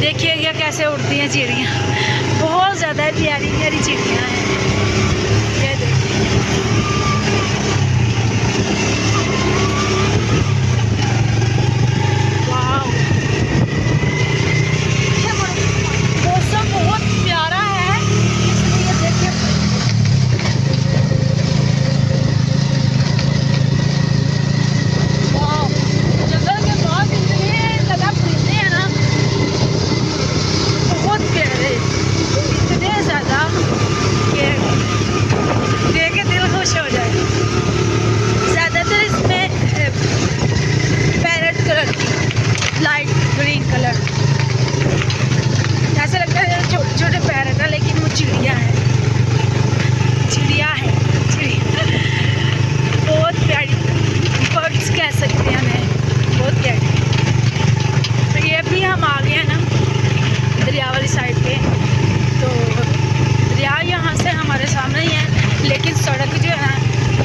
देखिएगा कैसे उड़ती हैं चिड़ियाँ, बहुत ज़्यादा प्यारी प्यारी चिड़ियाँ हैं। ये देखिए वाह, मौसम बहुत प्यारा है, इसलिए देखिए वाह, जंगल के बाद इतने ज़्यादा परिंदे हैं ना, बहुत प्यारे, इतने ज़्यादा कि देख के दिल खुश हो जाए। ज़्यादातर इसमें पैरेट कलर की, लाइट ग्रीन कलर, ऐसा लगता है छोटे छोटे पैरेट है लेकिन वो चिड़िया है, चिड़िया है, चिड़िया बहुत प्यारी बर्ड्स कह सकते हैं हमें, बहुत प्यारी। तो ये भी हम आ गए हैं ना दरिया वाली साइड पे, तो दरिया यहाँ से हमारे सामने ही है, लेकिन सड़क जो है ना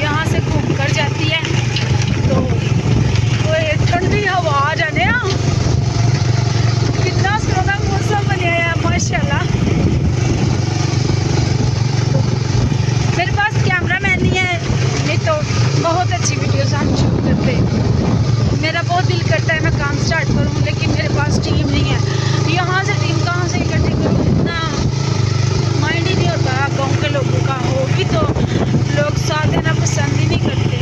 यहाँ से घूम कर जाती है। तो वो ठंडी हवा आ जाने ना, कितना सोना मौसम बन गया है माशाल्लाह। मेरे पास कैमरा मैन नहीं है, नहीं तो बहुत अच्छी वीडियोस हम शूट करते। मेरा बहुत दिल करता है मैं काम स्टार्ट करूँ, लेकिन मेरे पास टीम नहीं है। यहाँ से टीम कहाँ से इकट्ठी करूँ, इतना माइंड ही नहीं होता गाँव के लोगों का। वो भी तो लोग साथ देना पसंद ही नहीं करते।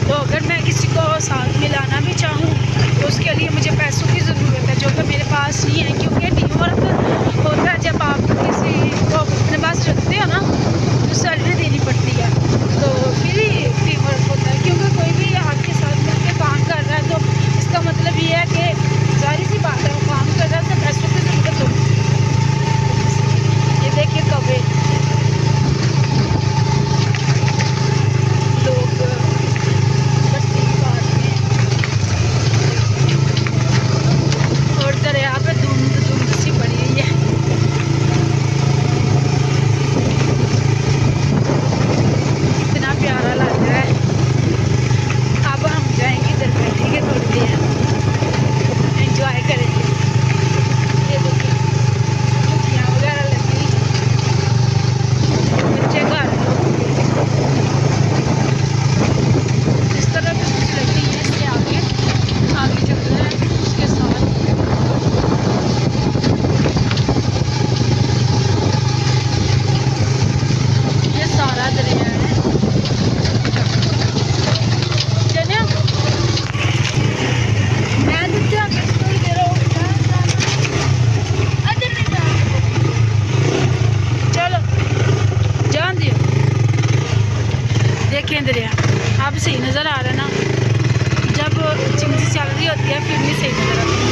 तो अगर मैं किसी को साथ मिलाना भी चाहूँ तो उसके लिए मुझे पैसों की ज़रूरत है, जो कि मेरे पास नहीं है। क्योंकि टीम वर्क होता है जब आप किसी को अपने पास रखते हो ना तो सैलरी देनी पड़ती है, तो फिर ही टीम वर्क होता है। क्योंकि कोई भी आपके साथ मिलकर काम कर रहा है तो इसका मतलब ये है कि जाहिर सी बात है वो काम कर रहा है तो पैसों की ज़रूरत होगी। ये देखिए कौवे लोग बस्ती की बात में, और दरिया पे धुंध धुंध सी पड़ी हुई है। इतना प्यारा लग रहा है। अब हम जाएंगे इधर बैठेंगे थोड़ी देर, एंजॉय करेंगे। ये देखिए छुट्टियाँ वगैरह लगी, बच्चे घर इस तरह की कुछ लगी है। इसके आगे आगे चल रहे हैं उसके साथ ये सारा दरिया है। चलिए मैं दिखते आगे थोड़ी देर हो, चलो जान दियो। देखिए दरिया अब सही नज़र आ रहा है ना, जब चिमची चल रही होती है फिर भी सही नज़र आता है।